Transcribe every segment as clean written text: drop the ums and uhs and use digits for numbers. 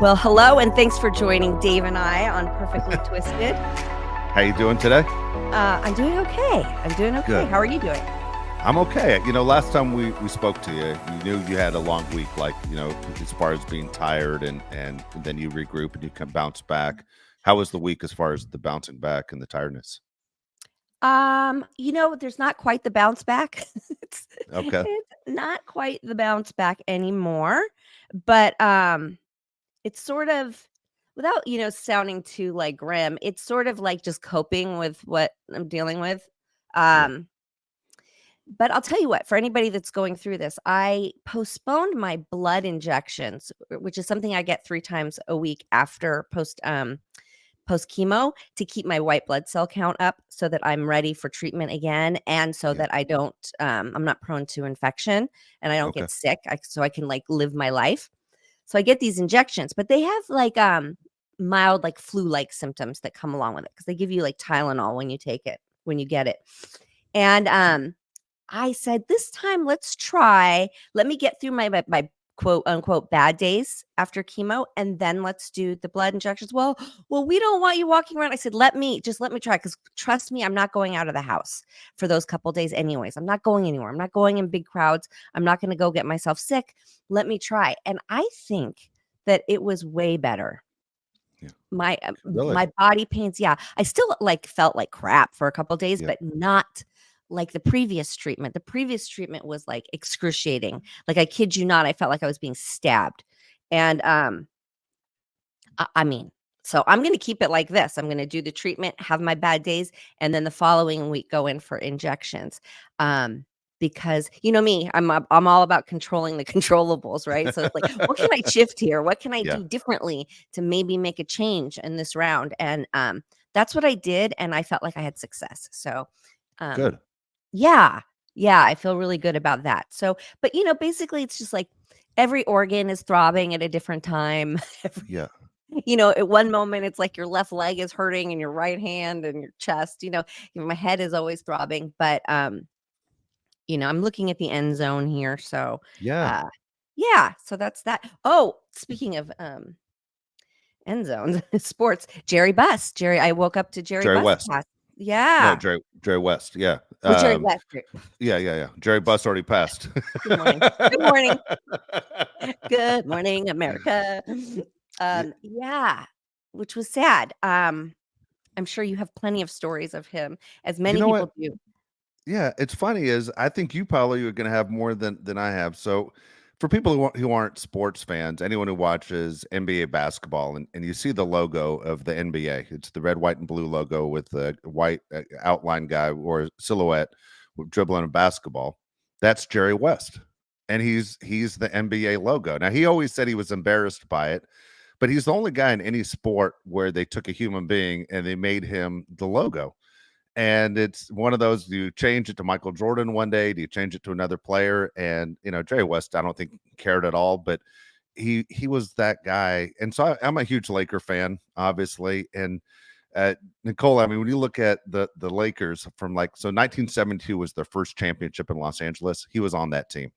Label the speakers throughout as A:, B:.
A: Well, hello, and thanks for joining Dave and I on Perfectly Twisted.
B: How you doing today?
A: I'm doing okay.
B: Good.
A: How are you doing?
B: I'm okay. Last time we spoke to you, you knew you had a long week, as far as being tired and then you regroup and you can bounce back. How was the week as far as the bouncing back and the tiredness?
A: There's not quite the bounce back.
B: Okay.
A: It's not quite the bounce back anymore, but it's sort of without, sounding too like grim, it's sort of like just coping with what I'm dealing with.
B: Yeah.
A: Um But I'll tell you what, for anybody that's going through this, I postponed my blood injections, which is something I get 3 times a week after post chemo to keep my white blood cell count up so that I'm ready for treatment again and so
B: Yeah.
A: that I'm not prone to infection and I don't
B: Okay.
A: get sick, so I can, like, live my life. So I get these injections, but they have, like, mild, like, flu-like symptoms that come along with it because they give you, like, Tylenol when you get it. And, I said, "This time, let me get through my quote unquote bad days after chemo, and then let's do the blood injections." Well, we don't want you walking around. I said, let me try, because trust me, I'm not going out of the house for those couple days anyways. I'm not going anywhere. I'm not going in big crowds. I'm not going to go get myself sick. Let me try. And I think that it was way better.
B: Yeah.
A: My
B: Really?
A: body pains, yeah. I still, like, felt like crap for a couple days,
B: Yeah.
A: but not like the previous treatment. The previous treatment was, like, excruciating. Like, I kid you not, I felt like I was being stabbed. And, I mean, so I'm gonna keep it like this. I'm gonna do the treatment, have my bad days, and then the following week go in for injections. Because you know me, I'm all about controlling the controllables, right? So it's like, what can I shift here? What can I
B: Yeah.
A: do differently to maybe make a change in this round? And that's what I did, and I felt like I had success. So um
B: Good.
A: yeah, yeah, I feel really good about that. So, but basically it's just like every organ is throbbing at a different time.
B: Yeah.
A: At one moment, it's like your left leg is hurting and your right hand and your chest, my head is always throbbing, but, I'm looking at the end zone here. So,
B: Yeah.
A: uh, yeah, so that's that. Oh, speaking of, end zones, sports, I woke up to Jerry
B: Jerry
A: Buss
B: West.
A: pass.
B: No,
A: Yeah.
B: Jerry West. Yeah.
A: Oh, Jerry West.
B: Yeah. Jerry Buss already passed.
A: Good morning. Good morning. Good morning, America.
B: Yeah.
A: Yeah, which was sad. I'm sure you have plenty of stories of him, as
B: You
A: many
B: know what?
A: people do.
B: Yeah, it's funny is I think you probably are gonna have more than I have. So for people who aren't sports fans, anyone who watches NBA basketball and you see the logo of the NBA, it's the red, white, and blue logo with the white outline guy or silhouette dribbling a basketball. That's Jerry West, and he's the NBA logo. Now he always said he was embarrassed by it, but he's the only guy in any sport where they took a human being and they made him the logo. And it's one of those, do you change it to Michael Jordan one day? Do you change it to another player? And, Jerry West, I don't think cared at all, but he was that guy. And so I'm a huge Laker fan, obviously. And Nicole, I mean, when you look at the Lakers from 1972 was their first championship in Los Angeles. He was on that team.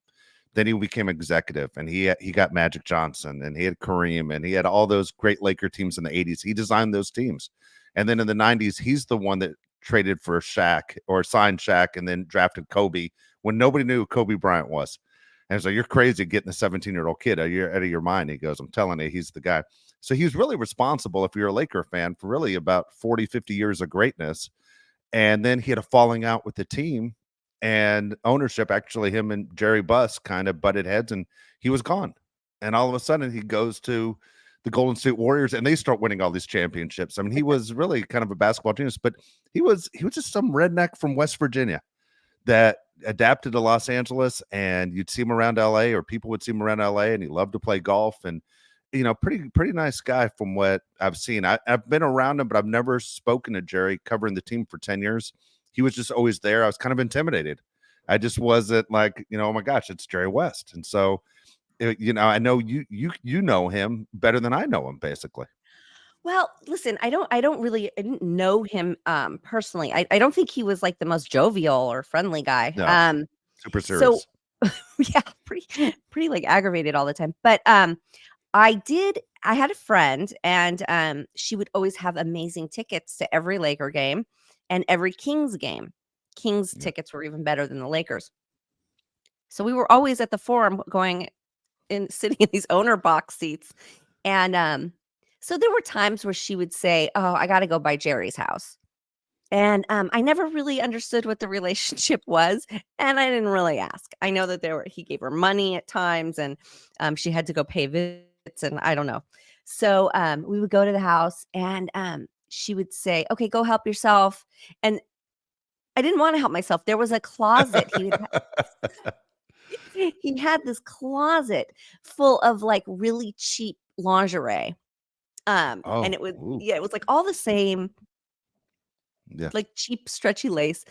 B: Then he became executive, and he got Magic Johnson, and he had Kareem, and he had all those great Laker teams in the 80s. He designed those teams. And then in the 90s, he's the one that traded for Shaq or signed Shaq and then drafted Kobe when nobody knew who Kobe Bryant was. And so you're crazy getting a 17-year-old kid out of your mind. He goes, I'm telling you, he's the guy. So he's really responsible, if you're a Laker fan, for really about 40, 50 years of greatness. And then he had a falling out with the team and ownership. Actually, him and Jerry Buss kind of butted heads and he was gone. And all of a sudden he goes to the Golden State Warriors and they start winning all these championships. I mean, he was really kind of a basketball genius, but he was just some redneck from West Virginia that adapted to Los Angeles, and you'd see him around LA, or people would see him around LA, and he loved to play golf. And pretty nice guy from what I've seen. I've been around him, but I've never spoken to Jerry, covering the team for 10 years. He was just always there. I was kind of intimidated. I just wasn't like, oh my gosh, it's Jerry West. And so, I know you know him better than I know him, basically.
A: Well, listen, I didn't know him, personally. I don't think he was, like, the most jovial or friendly guy.
B: No, super
A: So
B: serious.
A: yeah, pretty, like, aggravated all the time. But, I did I had a friend, and she would always have amazing tickets to every Laker game and every Kings game. Kings
B: Yeah.
A: tickets were even better than the Lakers. So we were always at the Forum going in sitting in these owner box seats. And so there were times where she would say, "Oh, I got to go by Jerry's house." And I never really understood what the relationship was, and I didn't really ask. I know that he gave her money at times, and she had to go pay visits, and I don't know. So we would go to the house, and she would say, "Okay, go help yourself." And I didn't want to help myself. There was a closet. He had this closet full of like really cheap lingerie. And
B: Oh,
A: it was
B: ooh,
A: yeah, it was like all the same,
B: yeah.
A: like cheap stretchy lace,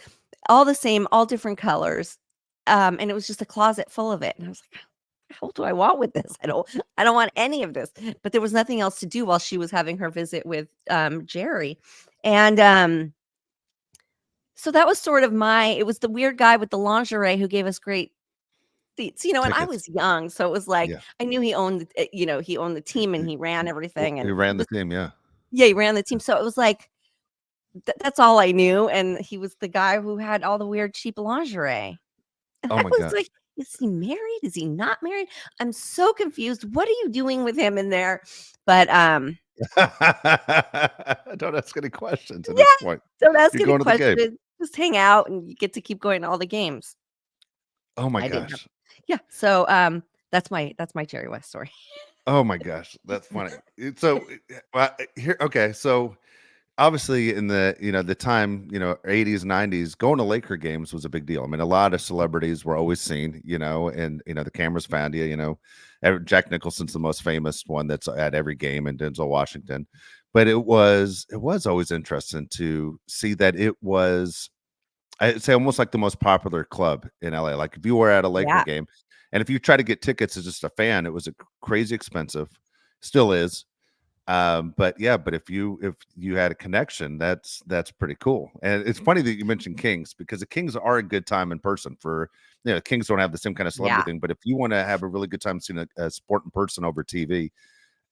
A: all the same, all different colors. And it was just a closet full of it. And I was like, what do I want with this? I don't want any of this. But there was nothing else to do while she was having her visit with Jerry. And so that was sort of it was the weird guy with the lingerie who gave us great seats, and I
B: Tickets.
A: was young, so it was like
B: Yeah.
A: I knew he owned the team and he ran everything, and
B: He ran the team. Yeah.
A: yeah, he ran the team. So it was like that's all I knew, and he was the guy who had all the weird cheap lingerie. And
B: Oh
A: I
B: my
A: was like,
B: gosh.
A: is he married? Is he not married? I'm so confused. What are you doing with him in there? But
B: Don't ask any questions at
A: yeah,
B: this point.
A: don't ask
B: You're
A: any
B: going to the game.
A: questions. Just hang out, and you get to keep going to all the games.
B: Oh my
A: I didn't have
B: gosh.
A: Yeah. So that's my Jerry West story.
B: Oh my gosh. That's funny. So here, okay. So obviously in the time 80s 90s, going to Laker games was a big deal. I mean, a lot of celebrities were always seen, and the cameras found you. Jack Nicholson's the most famous one that's at every game, and Denzel Washington. But it was always interesting to see that it was, I'd say, almost like the most popular club in LA. Like if you were at a Laker
A: Yeah.
B: game, and if you try to get tickets as just a fan, it was crazy expensive, still is. But yeah, but if you had a connection, that's pretty cool. And it's funny that you mentioned Kings, because the Kings are a good time in person. For Kings don't have the same kind of celebrity
A: Yeah.
B: thing, but if you want to have a really good time seeing a sport in person over TV,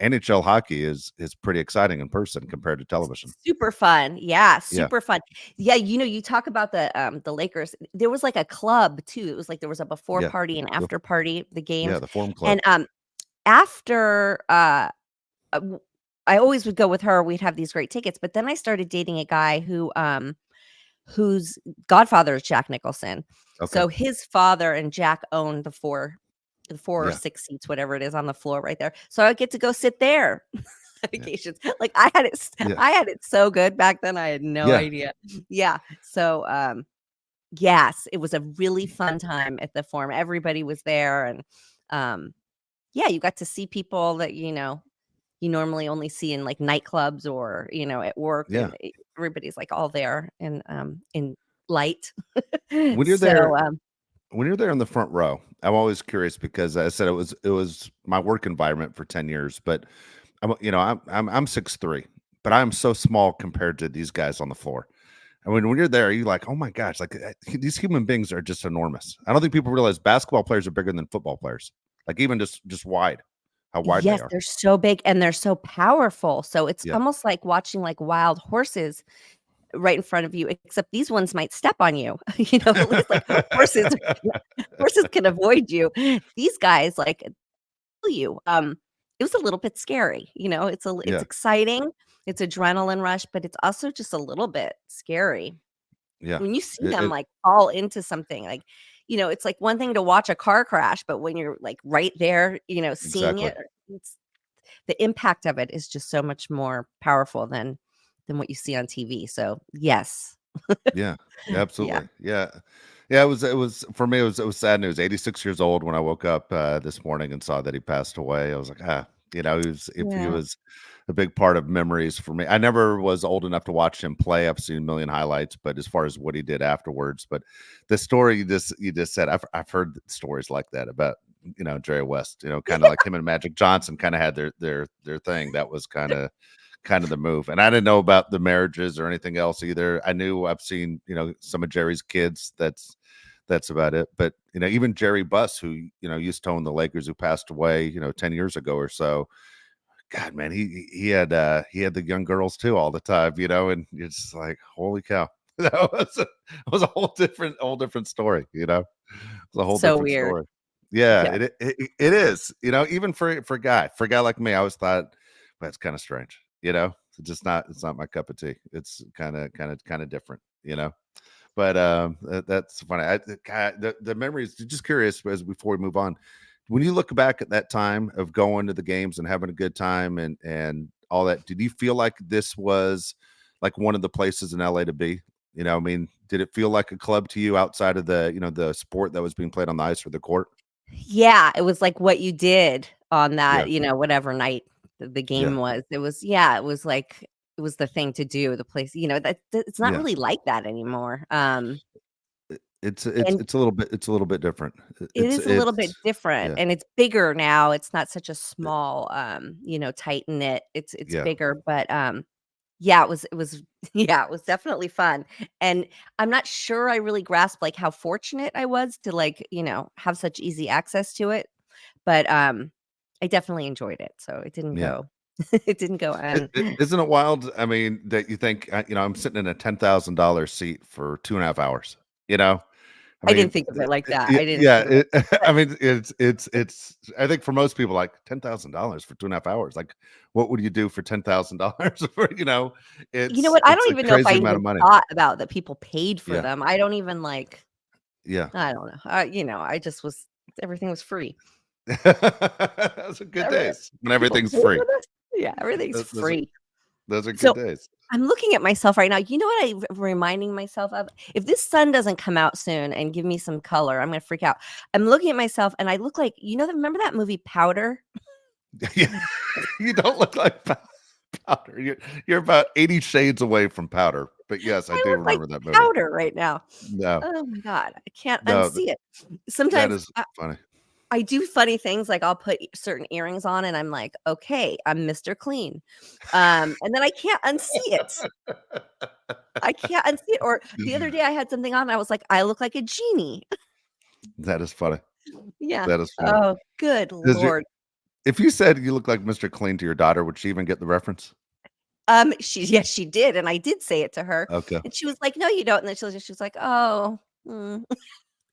B: NHL hockey is pretty exciting in person compared to television.
A: Super fun. Yeah,
B: Yeah,
A: super fun. Yeah, you talk about the Lakers. There was like a club too. It was like there was a before
B: yeah,
A: party and
B: the,
A: after party, the
B: yeah,
A: games.
B: the Forum Club.
A: And after w- I always would go with her. We'd have these great tickets. But then I started dating a guy whose godfather is Jack Nicholson.
B: Okay,
A: So his father and Jack owned the four or
B: yeah,
A: six seats, whatever it is, on the floor right there. So I get to go sit there on
B: yeah,
A: occasions. Like
B: yeah,
A: I had it so good back then. I had no
B: yeah.
A: idea. Yeah. So yes, it was a really fun time at the Forum. Everybody was there, and um yeah, you got to see people that you normally only see in like nightclubs or at work,
B: Yeah.
A: and everybody's like all there in light.
B: When you're
A: So
B: there, when you're there in the front row, I'm always curious, because I said it was my work environment for 10 years, but I'm 6'3", but I'm so small compared to these guys on the floor. And when you're there, you're like, oh my gosh, like these human beings are just enormous. I don't think people realize basketball players are bigger than football players. Like even just wide, how wide they
A: yes,
B: are.
A: they're so big and they're so powerful. So it's
B: Yeah.
A: almost like watching like wild horses right in front of you, except these ones might step on you. At least like horses horses can avoid you. These guys like kill you. It was a little bit scary. It's
B: Yeah.
A: exciting. It's adrenaline rush, but it's also just a little bit scary.
B: Yeah.
A: When you see
B: It,
A: them,
B: it
A: like, fall into something, like, it's like one thing to watch a car crash, but when you're, like, right there, seeing
B: exactly.
A: it, it's the impact of it is just so much more powerful than what you see on TV, so, yes.
B: Yeah,
A: Yeah.
B: absolutely. Yeah. Yeah, it was for me, it was sad news. 86 years old when I woke up this morning and saw that he passed away. I was like, he
A: Yeah.
B: was a big part of memories for me. I never was old enough to watch him play. I've seen a million highlights, but as far as what he did afterwards, but the story you just said, I've heard stories like that about Jerry West, kind of like him and Magic Johnson kind of had their thing. That was kind of the move. And I didn't know about the marriages or anything else either. I've seen, some of Jerry's kids. That's about it. But, even Jerry Buss, who, used to own the Lakers, who passed away, 10 years ago or so, God, man, he had the young girls too all the time, and it's just like, holy cow. That was a whole different story, It's a whole
A: So
B: different
A: weird.
B: story. Yeah,
A: Yeah.
B: it is, even for a guy like me, I always thought that's kind of strange, It's just not it's not my cup of tea. It's kind of different, But that's funny. The memories. Just curious, as before we move on, when you look back at that time of going to the games and having a good time and all that, did you feel like this was like one of the places in LA to be? I mean, did it feel like a club to you outside of the sport that was being played on the ice or the court?
A: Yeah, it was like what you did on
B: Yeah,
A: that, whatever night the
B: yeah,
A: game was. It was yeah, it was like it was the thing to do, the place, that it's not
B: yeah.
A: really like that anymore.
B: It's
A: And
B: it's a little bit different.
A: it is a little bit different
B: Yeah,
A: and it's bigger now. It's not such a small, tight knit. It's
B: yeah,
A: bigger, but yeah, it was yeah, it was definitely fun. And I'm not sure I really grasped like how fortunate I was to like, have such easy access to it. But I definitely enjoyed it. So it didn't
B: yeah.
A: go it didn't go
B: Isn't it wild? I mean, that you think, I'm sitting in a $10,000 seat for 2.5 hours. You know, I
A: I didn't
B: mean,
A: think of it like that.
B: yeah,
A: I didn't
B: yeah.
A: think of it.
B: I
A: But
B: mean, it's. I think for most people, like $10,000 for 2.5 hours. Like, what would you do for $10,000? For
A: you know
B: it's
A: what? I
B: it's
A: don't
B: a
A: even know if I
B: crazy amount of
A: even
B: money.
A: thought about that people paid for
B: Yeah,
A: them. I don't even like
B: yeah.
A: I don't know. I just was everything was free.
B: Those are good days when
A: People
B: everything's
A: paid
B: free.
A: for this? Yeah, everything's
B: Those are
A: free.
B: those are good
A: So
B: days.
A: I'm looking at myself right now. You know what reminding myself of? If this sun doesn't come out soon and give me some color, I'm gonna freak out. I'm looking at myself and I look like remember that movie Powder?
B: Yeah, you don't look like powder. You're about 80 shades away from powder. But yes, I
A: I
B: do
A: look like
B: remember that movie.
A: powder right now.
B: No,
A: Oh my god, I can't
B: no,
A: unsee it.
B: that
A: Sometimes
B: is funny.
A: I do funny things, like I'll put certain earrings on and I'm like, "Okay, I'm Mr. Clean." And then I can't unsee it. I can't unsee it. Or the other day I had something on and I was like, "I look like a genie."
B: That is funny.
A: Yeah.
B: That is funny.
A: Oh, good
B: Does your
A: lord.
B: If you said you look like Mr. Clean to your daughter, would she even get the reference?
A: Yes, she did, and I did say it to her,
B: Okay.
A: and she was like, "No, you don't." And then she was like, "Oh."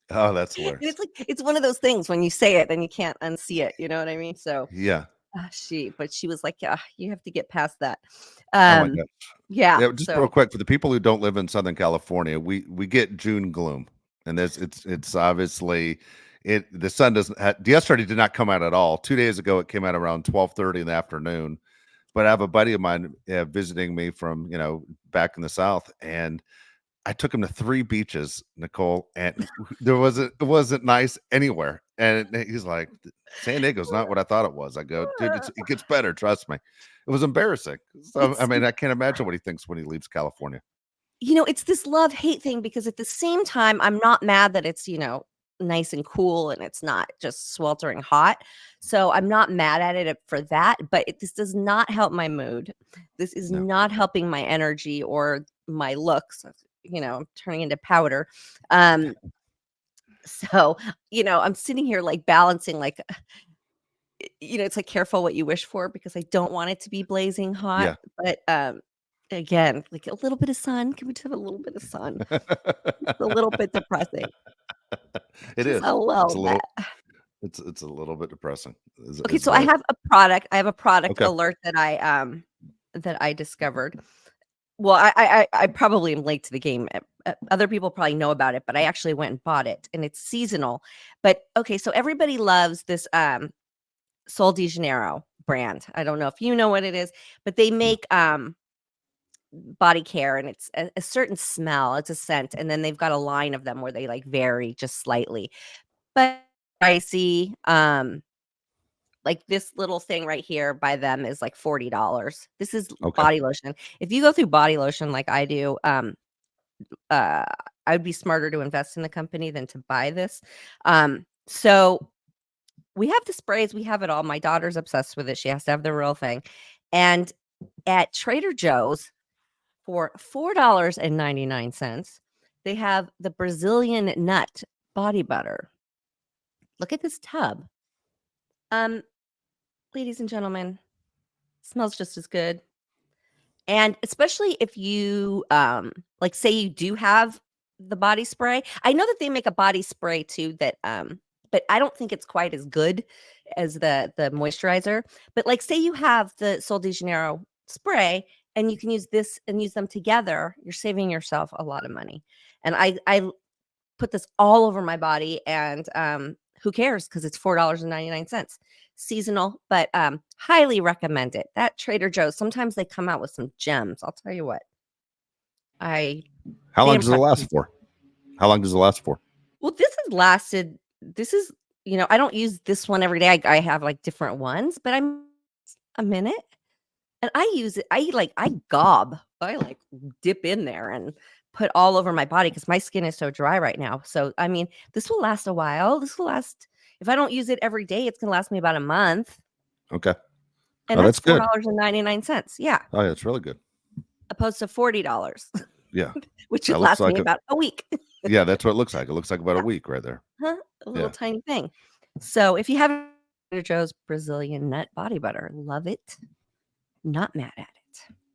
B: Oh, that's
A: And
B: hilarious.
A: it's like it's one of those things when you say it, then you can't unsee it, you know what I mean? So,
B: Yeah.
A: she was like, "Yeah, you have to get past that."
B: Oh my
A: Um,
B: god.
A: yeah,
B: Yeah, just real
A: so
B: quick for the people who don't live in Southern California, we get June gloom, and this it's obviously the sun doesn't. Yesterday did not come out at all. 2 days ago, it came out around 12:30 in the afternoon. But I have a buddy of mine visiting me from back in the South, and I took him to 3 beaches, Nicole, and it wasn't nice anywhere. And he's like, "San Diego's not what I thought it was." I go, "Dude, it gets better, trust me." It was embarrassing. So, I
A: it's
B: mean, I can't imagine what he thinks when he leaves California.
A: it's this love-hate thing because at the same time, I'm not mad that it's, nice and cool and it's not just sweltering hot. So I'm not mad at it for that, but this does not help my mood. This is
B: No.
A: not helping my energy or my looks. I'm turning into powder. Um, so, I'm sitting here like balancing like it's like careful what you wish for because I don't want it to be blazing hot,
B: Yeah.
A: but again, like a little bit of sun. Can we just have a little bit of sun? It's a little bit depressing.
B: It
A: Just
B: is.
A: a
B: It's
A: little
B: a
A: bit.
B: little it's a little bit depressing
A: Okay,
B: is
A: so I
B: what it
A: have a product. I have a product
B: Okay.
A: alert that I discovered. Well, I probably am late to the game. Other people probably know about it, but I actually went and bought it, and it's seasonal. But okay, so everybody loves this Sol de Janeiro brand. I don't know if you know what it is, but they
B: No.
A: make body care, and it's a certain smell. It's a scent, and then they've got a line of them where they like vary just slightly, but pricey. Like this little thing right here by them is like $40. This is
B: Okay.
A: body lotion. If you go through body lotion like I do, uh, I'd be smarter to invest in the company than to buy this. So we have the sprays, we have it all. My daughter's obsessed with it. She has to have the real thing. And at Trader Joe's for $4.99, they have the Brazilian nut body butter. Look at this tub. Um, ladies and gentlemen, Smells just as good. And especially if you, like, say you do have the body spray. I know that they make a body spray too that, but I don't think it's quite as good as the moisturizer. But, like, say you have the Sol de Janeiro spray and you can use this and use them together, you're saving yourself a lot of money. And I put this all over my body and, who cares? Because it's $4.99. Seasonal, but, highly recommend it. That Trader Joe's, sometimes they come out with some gems, I'll tell you what. I
B: How
A: Be
B: long does it
A: impressed.
B: last for? How long does it last for?
A: Well, this is I don't use this one every day. I have, like, different ones, but I'm a minute, and I use it I gob. I, like, dip in there and put all over my body because my skin is so dry right now. So, I mean, this will last a while. This will last if I don't use it every day, it's gonna last me about a month,
B: Okay.
A: and
B: Oh,
A: that's
B: that's good.
A: $4.99. Yeah,
B: Oh, yeah, it's really good.
A: opposed to $40,
B: Yeah.
A: which
B: That
A: would
B: looks
A: last
B: like
A: me about a week.
B: yeah, that's what it looks like. It looks like about a
A: Yeah,
B: week right there.
A: huh? A little
B: Yeah.
A: tiny thing. So, if you have Trader Joe's Brazilian nut body butter, love it, not mad at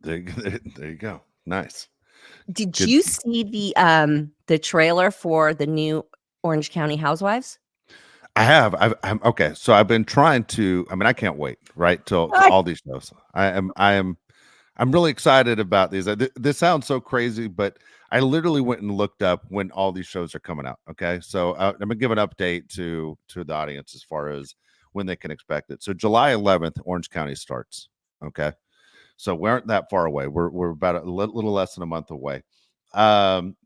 A: it.
B: There you go. Nice.
A: Did
B: Good.
A: you see the trailer for the new Orange County Housewives?
B: I have. I'm okay. So I've been trying to. I mean, I can't wait. Right till
A: I
B: all these shows. I'm really excited about these. This sounds so crazy, but I literally went and looked up when all these shows are coming out. Okay, so I'm gonna give an update to the audience as far as when they can expect it. So July 11th, Orange County starts. Okay, so we aren't that far away. We're about a little less than a month away. Um,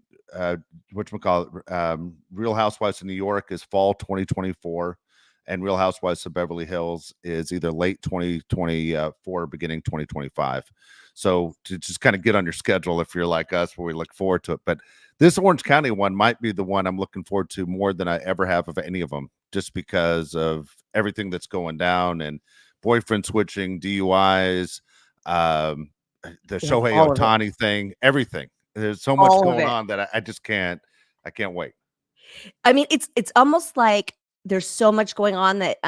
B: whatchamacallit, Real Housewives of New York is fall 2024, and Real Housewives of Beverly Hills is either late 2024, beginning 2025. So to just kind of get on your schedule if you're like us, where we look forward to it. But this Orange County one might be the one I'm looking forward to more than I ever have of any of them, just because of everything that's going down and boyfriend switching, DUIs, um, the
A: Yes,
B: Shohei
A: all of it,
B: Otani thing, everything. There's so much
A: all of
B: going
A: it.
B: on that I just can't. I can't wait.
A: I mean, it's almost like there's so much going on that,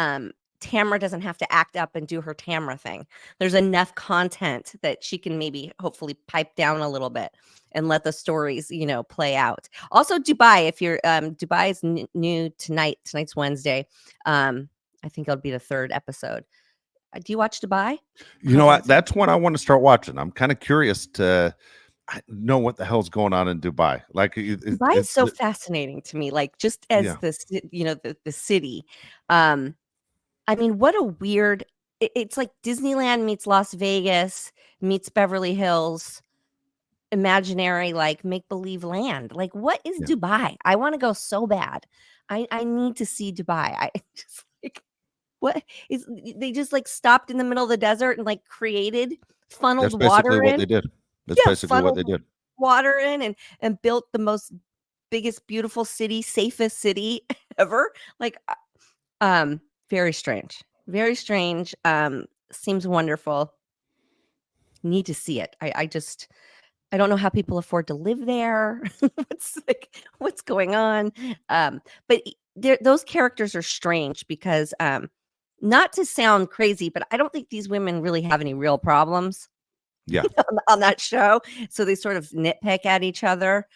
A: Tamra doesn't have to act up and do her Tamra thing. There's enough content that she can maybe hopefully pipe down a little bit and let the stories, play out. Also, Dubai, if you're Dubai is new tonight. Tonight's Wednesday. I think it'll be the third episode. Do you watch Dubai?
B: You know
A: How's
B: what?
A: that sound?
B: That's what I want to start watching. I'm kind of curious to know what the hell's going on in Dubai. Like,
A: Dubai is so fascinating to me, like, just as
B: yeah,
A: the city. I mean, what a weird it's like Disneyland meets Las Vegas meets Beverly Hills, imaginary, like, make-believe land. Like, what is
B: yeah.
A: Dubai? I wanna go so bad. I need to see Dubai. I just, like, what is they just, like, stopped in the middle of the desert and, like, created
B: That's
A: funneled
B: basically
A: water
B: what
A: in.
B: they did. That's
A: Yeah,
B: basically what
A: funneled
B: they did.
A: water in and built the most biggest, beautiful city, safest city ever. Like, very strange. Very strange. Seems wonderful. Need to see it. I don't know how people afford to live there. What's going on? But those characters are strange because not to sound crazy, but I don't think these women really have any real problems
B: Yeah,
A: on that show. So they sort of nitpick at each other,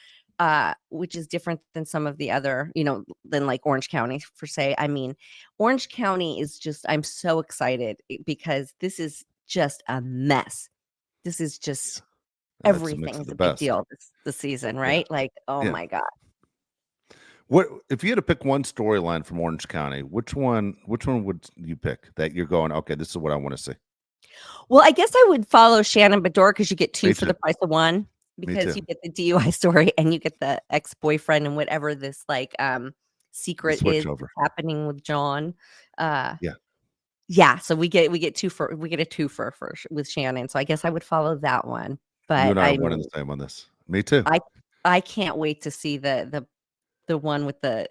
A: which is different than some of the other, than like Orange County, for say. I mean, Orange County is just, I'm so excited because this is just a mess. This is just
B: that's a mix
A: everything
B: of
A: is
B: the
A: a big
B: best.
A: deal this season,
B: Yeah,
A: right? Like, oh
B: yeah.
A: my God.
B: What if you had to pick one storyline from Orange County? Which one? Which one would you pick that you're going? Okay, this is what I want to see.
A: Well, I guess I would follow Shannon Bedore because you get two
B: Me
A: for
B: too.
A: the price of one
B: Me
A: because
B: too.
A: you get the DUI story and you get the ex-boyfriend and whatever this like
B: The
A: secret
B: switch
A: is
B: over.
A: that's happening with John. Uh
B: Yeah,
A: yeah, so we get a two for with Shannon. So I guess I would follow that one.
B: you
A: But
B: and I are
A: I
B: one and
A: mean,
B: the same on this. Me too.
A: I I can't wait to see the one with the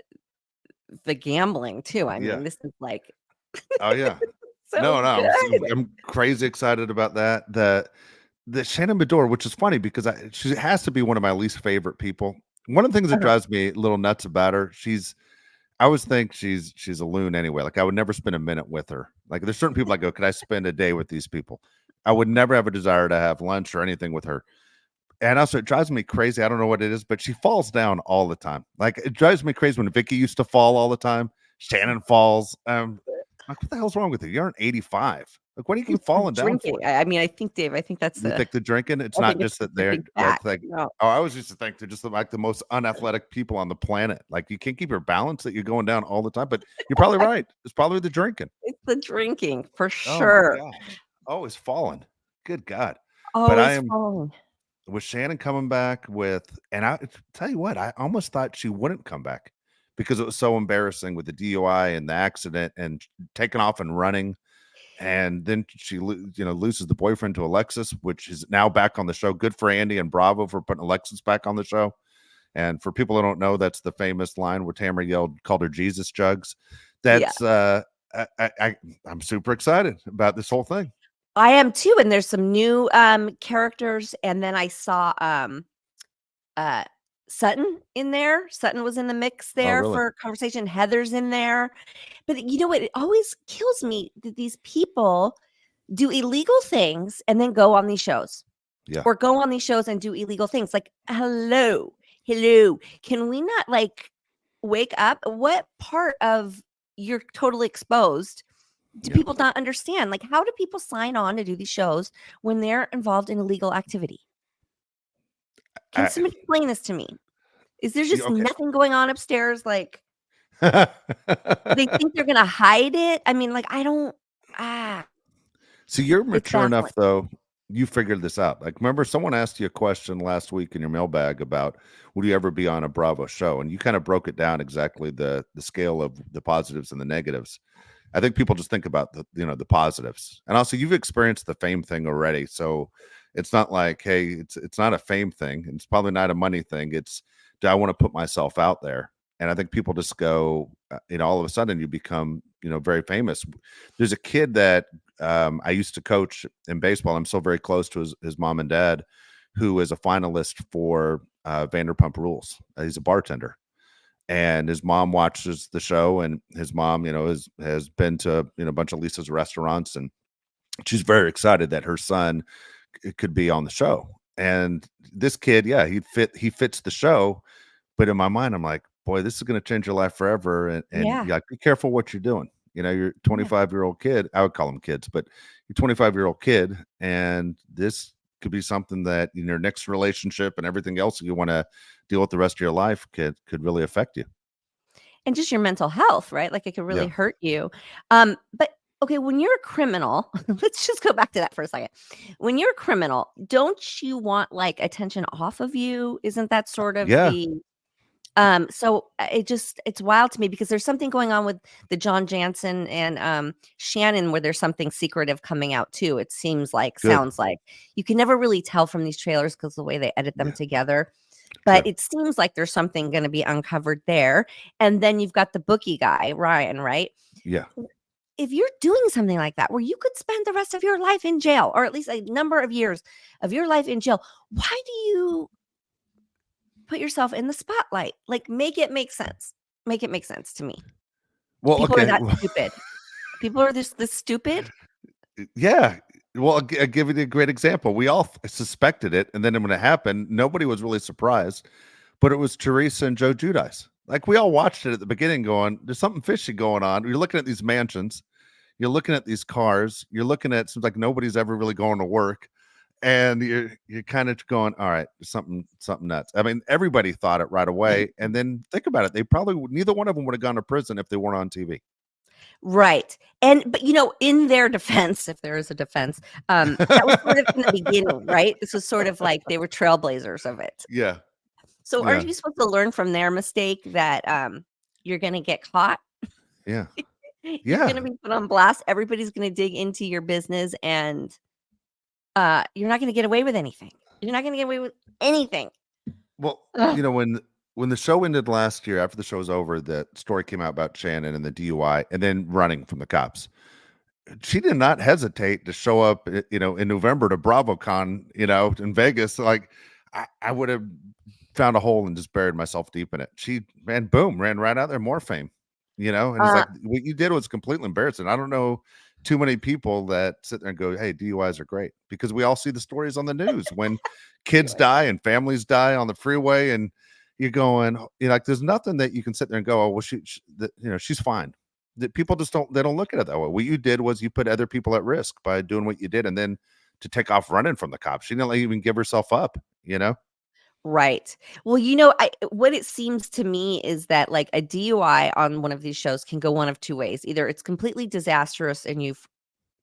A: gambling too. I
B: Yeah.
A: mean, this is like
B: Oh yeah.
A: so
B: No, no,
A: good.
B: I'm crazy excited about that. The Shannon Bedore, which is funny because she has to be one of my least favorite people. One of the things that
A: Uh-huh.
B: drives me a little nuts about her, I always think she's a loon anyway. Like I would never spend a minute with her. Like there's certain people I go, could I spend a day with these people? I would never have a desire to have lunch or anything with her. And also, it drives me crazy. I don't know what it is, but she falls down all the time. Like, it drives me crazy when Vicky used to fall all the time. Shannon falls. Like, what the hell's wrong with you? You're an 85. Like, what do you keep
A: It's the
B: falling down
A: drinking.
B: for?
A: I mean, I think, Dave, I think that's
B: You think the drinking? It's
A: I
B: not
A: think it's
B: just
A: just
B: that
A: the
B: they're
A: big fat.
B: like.
A: No.
B: Oh, I always used to think they're just like the most unathletic people on the planet. Like, you can't keep your balance, that you're going down all the time. But you're probably right. It's probably the drinking.
A: It's the drinking for
B: Oh my
A: sure.
B: gosh. Always falling. Good God. But I
A: Always
B: am
A: falling.
B: with Shannon coming back with, and I tell you what, I almost thought she wouldn't come back because it was so embarrassing with the DUI and the accident and taking off and running. And then she, loses the boyfriend to Alexis, which is now back on the show. Good for Andy and Bravo for putting Alexis back on the show. And for people who don't know, that's the famous line where Tamara called her Jesus jugs.
A: Yeah.
B: That's I'm super excited about this whole thing.
A: I am too, and there's some new characters, and then I saw uh Sutton in there. Sutton was in the mix
B: Oh,
A: there
B: really?
A: for conversation. Heather's in there. But you know what? It always kills me that these people do illegal things and then go on these shows.
B: Yeah.
A: Or go on these shows and do illegal things. Like, hello. Can we not like wake up? What part of you're totally exposed do
B: Yeah.
A: people not understand? Like, how do people sign on to do these shows when they're involved in illegal activity? Can
B: I,
A: somebody explain this to me? Is there just
B: okay.
A: nothing going on upstairs? Like, they think they're gonna hide it? I mean, like, I don't
B: So you're
A: it's
B: mature
A: baffling.
B: enough, though. You figured this out. Like, remember, someone asked you a question last week in your mailbag about would you ever be on a Bravo show, and you kind of broke it down exactly the scale of the positives and the negatives. I think people just think about the positives, and also you've experienced the fame thing already, so it's not like, hey, it's not a fame thing, and it's probably not a money thing. It's, do I want to put myself out there? And I think people just go, all of a sudden you become, very famous. There's a kid that I used to coach in baseball. I'm still very close to his mom and dad, who is a finalist for Vanderpump Rules. He's a bartender, and his mom watches the show, and his mom, has been to a bunch of Lisa's restaurants, and she's very excited that her son could be on the show. And this kid, yeah, he fits the show, but in my mind, I'm like, boy, this is going to change your life forever. And
A: Yeah.
B: you be careful what you're doing. You're a
A: Yeah.
B: 25-year-old kid. I would call them kids, but you're 25-year-old kid. And this could be something that in your next relationship and everything else you want to deal with the rest of your life could really affect you.
A: And just your mental health, right? Like, it could really
B: Yeah.
A: hurt you. But okay, when you're a criminal, let's just go back to that for a second. When you're a criminal, don't you want like attention off of you? Isn't that sort of
B: Yeah.
A: the so it's wild to me because there's something going on with the John Jansen and Shannon where there's something secretive coming out too. It seems like,
B: Good.
A: sounds like. You can never really tell from these trailers because the way they edit them
B: Yeah.
A: together. But
B: Okay.
A: it seems like there's something going to be uncovered there. And then you've got the bookie guy, Ryan, right?
B: Yeah.
A: If you're doing something like that where you could spend the rest of your life in jail or at least a number of years of your life in jail, why do you put yourself in the spotlight? Like, make it make sense. Make it make sense to me.
B: Well,
A: People are
B: okay.
A: that stupid. People are this stupid.
B: Yeah. Well, I'll give you a great example. We all suspected it, and then when it happened, nobody was really surprised. But it was Teresa and Joe Judice. Like, we all watched it at the beginning, going, "There's something fishy going on." You're looking at these mansions, you're looking at these cars, you're looking at, seems like nobody's ever really going to work, and you're kind of going, "All right, something nuts." I mean, everybody thought it right away, and then think about it. They probably neither one of them would have gone to prison if they weren't on TV.
A: Right. But in their defense, if there is a defense, that was sort of in the beginning, right? This was sort of like they were trailblazers of it.
B: Yeah.
A: So are
B: Yeah.
A: you supposed to learn from their mistake that you're gonna get caught?
B: Yeah.
A: You're
B: Yeah.
A: gonna be put on blast. Everybody's gonna dig into your business and you're not gonna get away with anything. You're not gonna get away with anything.
B: Well,
A: Ugh.
B: when the show ended last year, after the show was over, the story came out about Shannon and the DUI, and then running from the cops. She did not hesitate to show up, in November to BravoCon, in Vegas. Like, I would have found a hole and just buried myself deep in it. She ran, boom, ran right out there, more fame. And it's
A: Uh,
B: like what you did was completely embarrassing. I don't know too many people that sit there and go, "Hey, DUIs are great," because we all see the stories on the news when kids
A: anyway,
B: die and families die on the freeway, and you're going, like, there's nothing that you can sit there and go, "Oh, well, she's fine." That people just don't look at it that way. What you did was you put other people at risk by doing what you did, and then to take off running from the cops. She didn't even give herself up.
A: right. Well, what it seems to me is that like a DUI on one of these shows can go one of two ways. Either it's completely disastrous and you've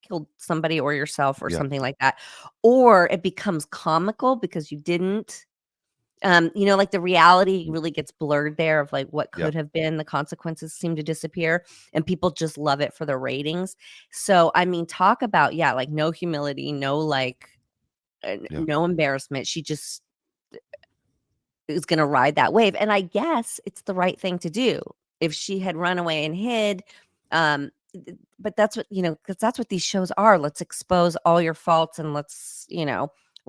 A: killed somebody or yourself or
B: Yeah,
A: something like that, or it becomes comical because you didn't. Like the reality really gets blurred there of like what
B: yeah,
A: could have been. The consequences seem to disappear and people just love it for the ratings. So, I mean, talk about, yeah, like no humility, no like,
B: yeah,
A: no embarrassment. She just is going to ride that wave. And I guess it's the right thing to do. If she had run away and hid, but that's what, because that's what these shows are. Let's expose all your faults and let's,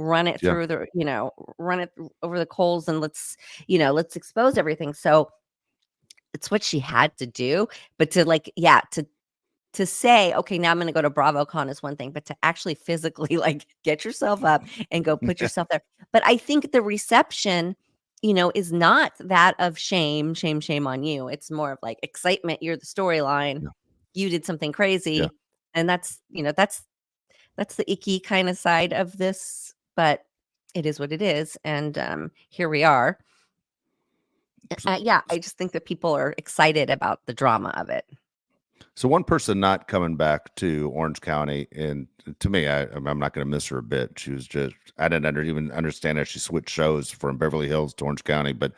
A: run it
B: yeah.
A: through run it over the coals and let's expose everything. So it's what she had to do. But to like, yeah, to say, okay, now I'm going to go to BravoCon is one thing, but to actually physically like get yourself up and go put yourself there. But I think the reception, is not that of shame, shame, shame on you. It's more of like excitement. You're the storyline.
B: Yeah,
A: You did something
B: yeah.
A: crazy. And that's the icky kind of side of this, but it is what it is. And here we are.
B: So,
A: Yeah, I just think that people are excited about the drama of it.
B: so one person not coming back to Orange County, and to me, I'm not going to miss her a bit. She was just, I didn't even understand how she switched shows from Beverly Hills to Orange County, but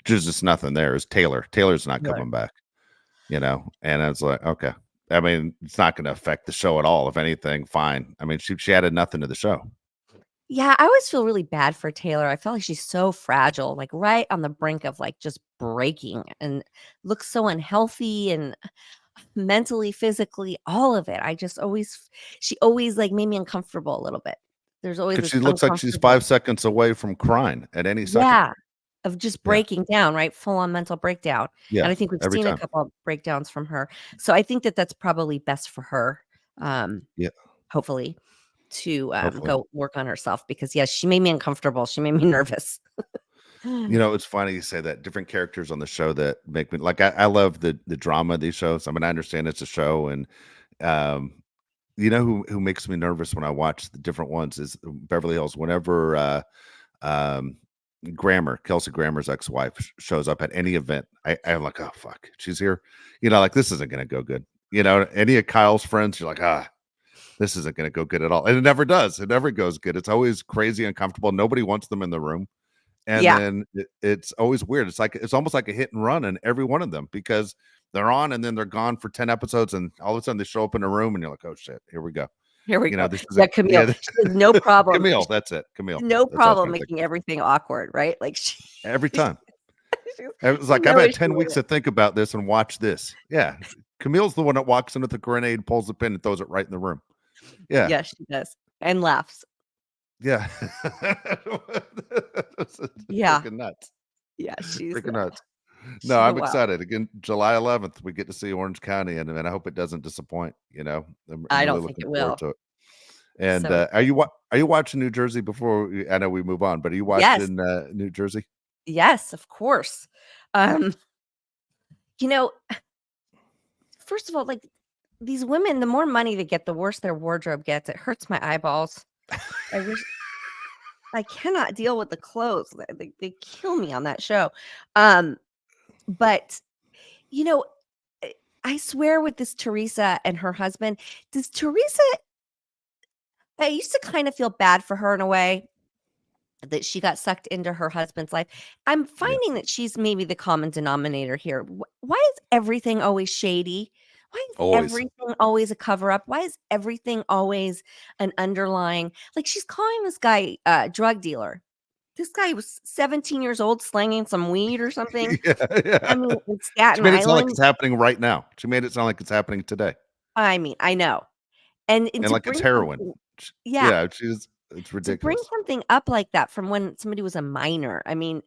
B: there's just nothing there. Is Taylor? Taylor's not
A: Really.
B: coming back, and I was like, okay. I mean, it's not going to affect the show at all. If anything, fine. I mean, she added nothing to the show.
A: Yeah, I always feel really bad for Taylor. I feel like she's so fragile, like right on the brink of like just breaking and looks so unhealthy and mentally, physically, all of it. She always like made me uncomfortable a little bit. There's always
B: Because
A: this
B: she looks like she's
A: uncomfortable,
B: 5 seconds away from crying at any second.
A: yeah, of just
B: Yeah,
A: breaking down, right? Full on mental breakdown.
B: yeah,
A: And I think we've
B: every
A: seen a
B: time.
A: couple of breakdowns from her. So I think that that's probably best for her. Um,
B: Yeah,
A: hopefully to
B: hopefully.
A: go work on herself because yes, she made me uncomfortable. She made me nervous.
B: It's funny you say that. Different characters on the show that make me like. I love the drama of these shows. I mean, I understand it's a show, and um, who makes me nervous when I watch the different ones is Beverly Hills. Whenever um, Kelsey Grammer's ex-wife shows up at any event, I'm like, oh fuck, she's here. Like this isn't gonna go good. Any of Kyle's friends, you're like, this isn't gonna go good at all, and it never does. It never goes good. It's always crazy uncomfortable. Nobody wants them in the room. And
A: Yeah,
B: then it's always weird. It's almost like a hit and run in every one of them because they're on and then they're gone for 10 episodes and all of a sudden they show up in a room and you're like, oh shit, here we go.
A: here we go.
B: This is
A: Yeah, Camille.
B: this,
A: She has no problem.
B: Camille. That's it. Camille.
A: No
B: That's how I
A: problem
B: think.
A: making everything awkward, right? Like
B: Every time.
A: she's
B: It was
A: got
B: like, I've
A: no
B: had
A: issue
B: 10
A: with
B: weeks
A: it.
B: to think about this and watch this. Yeah. Camille's the one that walks in with the grenade, pulls the pin and throws it right in the room. Yeah.
A: Yes, she does. And laughs.
B: Yeah.
A: Yeah.
B: Freaking nuts.
A: Yeah,
B: Freaking nuts. No,
A: she's a
B: I'm
A: wild.
B: excited. Again, July 11th, we get to see Orange County, and I hope it doesn't disappoint. I'm
A: I
B: really
A: don't think
B: looking
A: it
B: forward
A: will.
B: to it. And
A: So
B: are you watching New Jersey before? I know we move on, but are you
A: yes,
B: watching New Jersey?
A: yes, of course. Um, you know, first of all, like these women, the more money they get, the worse their wardrobe gets. It hurts my eyeballs. I wish I cannot deal with the clothes. They kill me on that show. Um, but you know, I I swear with this Teresa and her husband, does Teresa I used to kind of feel bad for her in a way that she got sucked into her husband's life. I'm
B: Yeah,
A: finding that she's maybe the common denominator here. Why is everything always shady? Why is
B: always.
A: everything always a cover up? Why is everything always an underlying? Like she's calling this guy a drug dealer. This guy was 17 years old slanging some weed or something.
B: Yeah, yeah.
A: I mean, in
B: She
A: Staten
B: made it sound like
A: Island.
B: it's happening right now. She made it sound like it's happening today,
A: I mean, I know. And
B: and
A: to
B: like it's
A: bring
B: heroin.
A: something, yeah,
B: Yeah, it's
A: to bring
B: ridiculous.
A: something up like that from when somebody was a minor. I mean,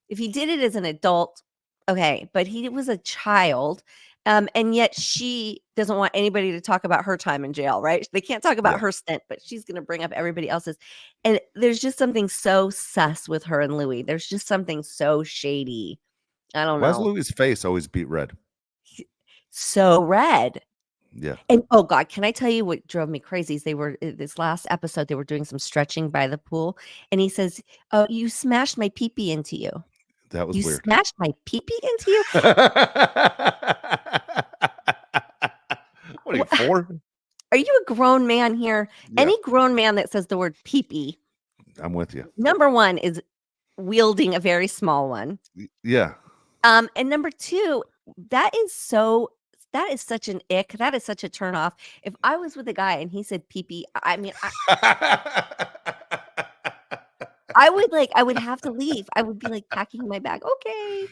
A: if he did it as an adult, okay, but he was a child And yet she doesn't want anybody to talk about her time in jail, right? They can't talk about
B: Yeah.
A: her stint, but she's going to bring up everybody else's. And there's just something so sus with her and Louis. There's just something so shady. I don't
B: Why is
A: know.
B: Louis' face always beat red?
A: So red.
B: Yeah.
A: And oh God, can I tell you what drove me crazy? Is they were this last episode, they were doing some stretching by the pool, and he says, "Oh, you smashed my pee-pee into you.
B: That was
A: You
B: weird.
A: smashed my pee-pee into you?
B: What are you, 4?
A: Are you a grown man here?
B: Yeah,
A: Any grown man that says the word pee-pee,
B: I'm with you.
A: number 1 is wielding a very small one.
B: Yeah.
A: And number 2, that is such an ick. That is such a turn off. If I was with a guy and he said pee-pee, I mean, I would have to leave. I would be like packing my bag. Okay.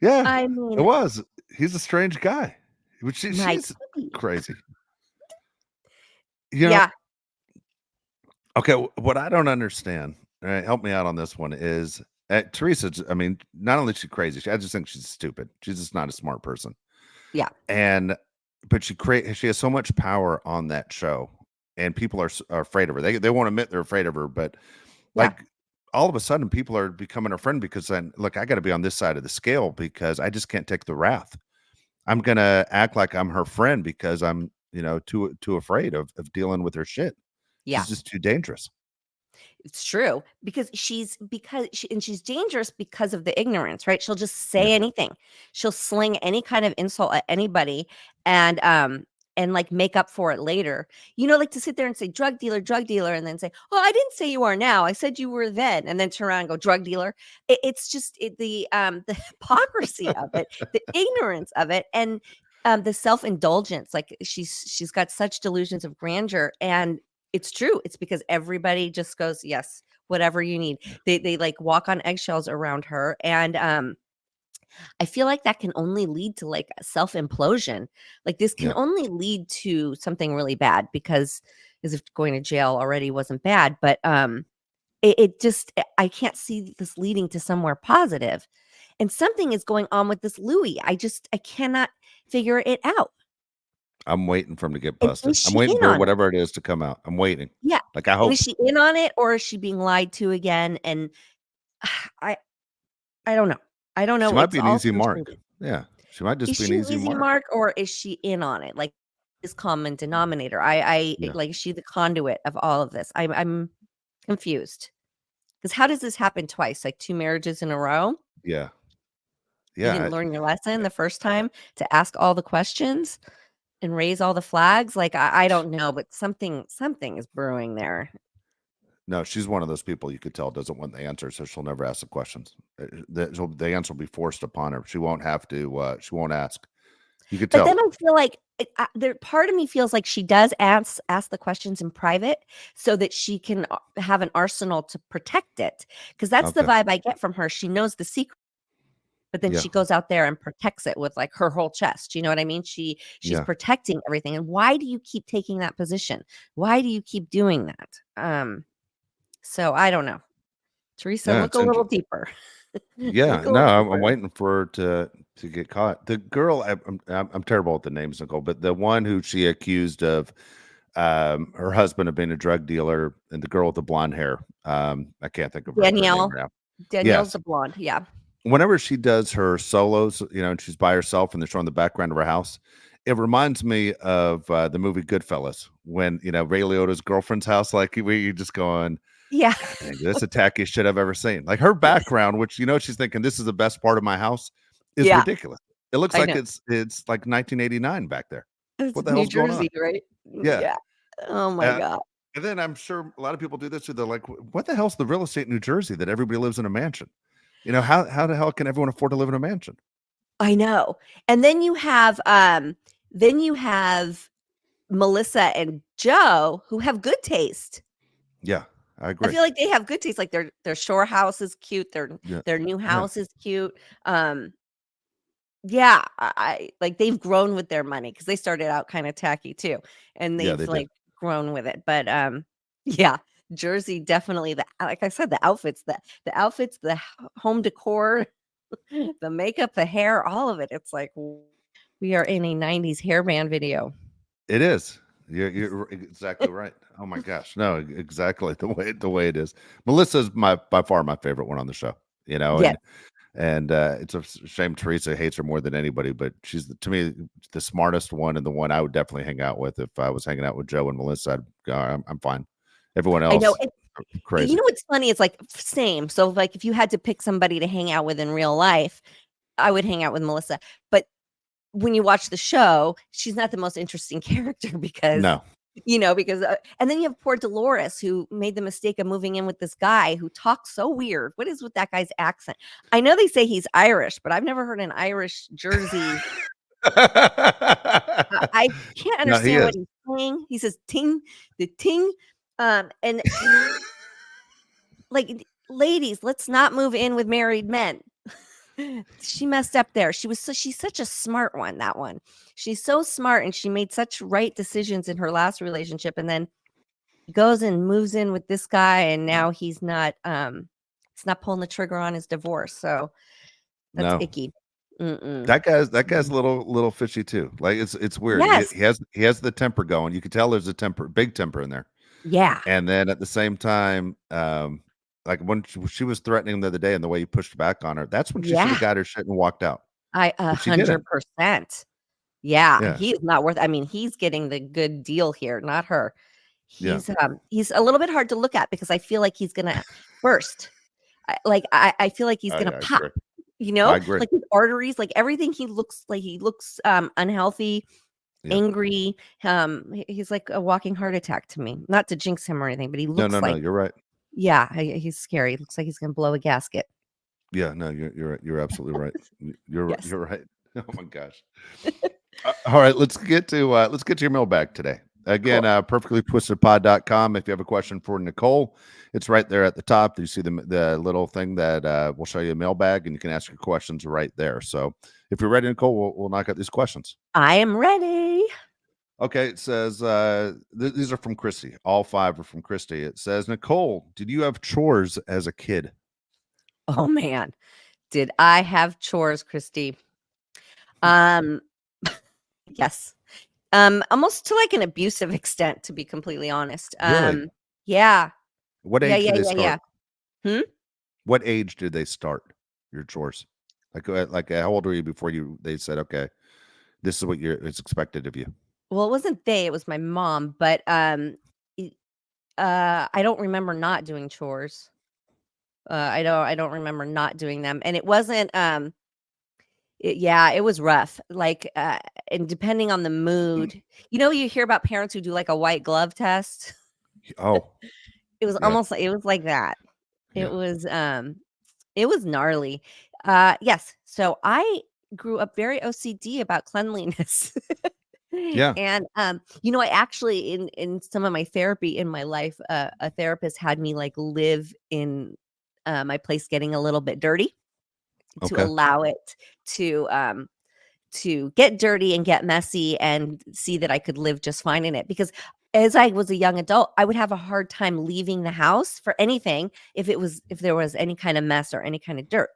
B: Yeah,
A: I
B: it
A: mean,
B: was. He's a strange guy. But
A: my
B: she's
A: pee-pee.
B: crazy. You know,
A: Yeah.
B: okay, what I don't understand, alright, help me out on this one, is, Teresa, I mean, not only is she crazy, I just think she's stupid. She's just not a smart person.
A: Yeah.
B: And but she has so much power on that show, and people are afraid of her. They won't admit they're afraid of her, but,
A: Yeah.
B: like, all of a sudden, people are becoming her friend because then, "Look, I gotta be on this side of the scale because I just can't take the wrath. I'm gonna act like I'm her friend because I'm, too afraid of dealing with her shit.
A: Yeah.
B: She's just too dangerous."
A: It's true and she's dangerous because of the ignorance, right? She'll just say
B: Yeah,
A: anything. She'll sling any kind of insult at anybody and like make up for it later. Like to sit there and say drug dealer, and then say, "Oh, I didn't say you are now. I said you were then," and then turn around and go drug dealer. It's just the hypocrisy of it, the ignorance of it, and the self indulgence. Like she's got such delusions of grandeur, and it's true. It's because everybody just goes, "Yes, whatever you need."
B: yeah,
A: They like walk on eggshells around her, and I feel like that can only lead to like a self implosion. Like this can
B: yeah.
A: only lead to something really bad because as if going to jail already wasn't bad, but it just I can't see this leading to somewhere positive. And something is going on with this Louis. I cannot figure it out.
B: I'm waiting for him to get
A: And
B: busted.
A: is
B: I'm
A: she
B: waiting
A: in
B: for
A: on it?
B: whatever it is to come out. I'm waiting.
A: Yeah.
B: Like, I
A: And is
B: hope
A: she in on it or is she being lied to again? And I I don't know. I don't
B: she
A: know.
B: might
A: It's
B: be an
A: all
B: easy
A: so
B: mark.
A: shady.
B: Yeah, she might just
A: Is
B: be an
A: she an
B: easy
A: easy
B: mark.
A: mark or is she in on it? Like this common denominator.
B: Yeah,
A: Like is she the conduit of all of this? I'm confused. Because how does this happen twice? Like 2 marriages in a row?
B: yeah,
A: You
B: yeah.
A: didn't learn your lesson the first time to ask all the questions and raise all the flags? Like I don't know, but something is brewing there.
B: No, she's one of those people you could tell doesn't want the answer, so she'll never ask the questions. The answer will be forced upon her. She won't have to. She won't ask. You could
A: But
B: tell.
A: then I feel like there part of me feels like she does ask the questions in private so that she can have an arsenal to protect it. Because that's the
B: Okay.
A: vibe I get from her. She knows the secret, but then
B: Yeah.
A: she goes out there and protects it with like her whole chest. You know what I mean? She's
B: Yeah.
A: protecting everything. And why do you keep taking that position? Why do you keep doing that? So I don't know. Teresa,
B: Yeah.
A: look a
B: It's
A: little
B: interesting.
A: deeper.
B: Yeah.
A: Look a
B: No,
A: little
B: I'm
A: deeper.
B: waiting for her to get caught. The girl, I'm terrible at the names, Nicole, but the one who she accused of her husband of being a drug dealer, and the girl with the blonde hair. I can't think of her name
A: Danielle.
B: right now.
A: Danielle's
B: Yes.
A: the blonde. Yeah.
B: Whenever she does her solos, and she's by herself and they're showing the background of her house, it reminds me of the movie Goodfellas when Ray Liotta's girlfriend's house. Like, where you're just going,
A: Yeah.
B: God dang, that's the tackiest shit I've ever seen. Like, her background, which she's thinking this is the best part of my house, is
A: Yeah.
B: ridiculous. It looks
A: I
B: like
A: know.
B: it's like 1989 back there.
A: It's
B: What the
A: New
B: hell's going on?
A: Jersey, right?
B: Yeah.
A: Yeah. Oh my
B: Uh,
A: god.
B: and then I'm sure a lot of people do this too. They're like, what the hell's the real estate in New Jersey that everybody lives in a mansion? How the hell can everyone afford to live in a mansion?
A: I know. And then you have Melissa and Joe who have good taste.
B: Yeah, I
A: I
B: agree.
A: feel like they have good taste. Like their shore house is cute.
B: Yeah,
A: Their new
B: yeah,
A: house is cute. Yeah, like they've grown with their money because they started out kind of tacky too, and
B: yeah,
A: they've
B: they did.
A: like grown with it. But yeah, Jersey definitely like I said, the outfits, the home decor, the makeup, the hair, all of it. It's like We are in a 90s hairband video.
B: It is. You're exactly right. Oh my gosh. No, exactly the way it is. Melissa's by far my favorite one on the show,
A: Yes.
B: and it's a shame Teresa hates her more than anybody, but she's to me the smartest one and the one I would definitely hang out with. If I was hanging out with Joe and Melissa, I'd go, I'm fine. Everyone
A: I know.
B: else,
A: You
B: crazy.
A: know what's funny? It's like same. So like if you had to pick somebody to hang out with in real life, I would hang out with Melissa. But when you watch the show, she's not the most interesting character because
B: No,
A: and then you have poor Dolores who made the mistake of moving in with this guy who talks so weird. What is with that guy's accent? I know they say he's Irish, but I've never heard an Irish Jersey. I can't
B: no, he
A: understand
B: is.
A: what he's saying. He says ting, the ting. And like, ladies, let's not move in with married men. She messed up there. She's such a smart one, that one. She's so smart and she made such right decisions in her last relationship and then goes and moves in with this guy and now he's not pulling the trigger on his divorce. So that's
B: No,
A: icky. Mm-mm.
B: that guy's a little fishy too. Like it's weird. He,
A: Yes.
B: he has he has the temper going. You can tell there's a big temper in there.
A: Yeah.
B: And then at the same time, like when she was threatening him the other day and the way he pushed back on her, that's when she should
A: Yeah.
B: have got her shit and walked out.
A: I
B: But she didn't.
A: 100%. Yeah,
B: Yeah.
A: he is not worth. I mean, he's getting the good deal here, not her.
B: Yeah.
A: He's a little bit hard to look at because I feel like he's gonna burst. I feel like he's gonna
B: I
A: pop,
B: agree. I agree.
A: like his arteries, like everything. He looks unhealthy,
B: Yeah.
A: angry. He's like a walking heart attack to me. Not to jinx him or anything, but he
B: No, no,
A: looks
B: no.
A: like,
B: You're right.
A: yeah, he's scary. Looks like he's gonna blow a gasket.
B: Yeah. No, you're right. You're absolutely right.
A: Yes.
B: You're right. Oh my gosh. All right, let's get to your mailbag today. Again,
A: Cool.
B: perfectlytwistedpod.com. If you have a question for Nicole, it's right there at the top. You see the little thing that will show you a mailbag, and you can ask your questions right there. So if you're ready, Nicole, we'll knock out these questions.
A: I am ready.
B: Okay, it says these are from Christy. All 5 are from Christy. It says, Nicole, did you have chores as a kid?
A: Oh man, did I have chores, Christy? Um, yes. Almost to like an abusive extent, to be completely honest.
B: Really?
A: Yeah.
B: What
A: Yeah,
B: age
A: yeah,
B: did they
A: yeah, yeah.
B: start?
A: Hmm?
B: What age did they start your chores? Like how old were you before they said, okay, this is what it's expected of you?
A: Well, it wasn't it was my mom, but e I don't remember not doing chores. I don't remember not doing them, and it wasn't, it was rough, like, and depending on the mood you hear about parents who do, like, a white glove test?
B: Oh,
A: It was
B: yeah,
A: almost like it was like that.
B: yeah,
A: It was gnarly. Yes, so I grew up very OCD about cleanliness.
B: yeah.
A: And, I actually in some of my therapy in my life, a therapist had me, like, live in, my place getting a little bit dirty to
B: Okay.
A: allow it to get dirty and get messy and see that I could live just fine in it, because as I was a young adult, I would have a hard time leaving the house for anything if there was any kind of mess or any kind of dirt,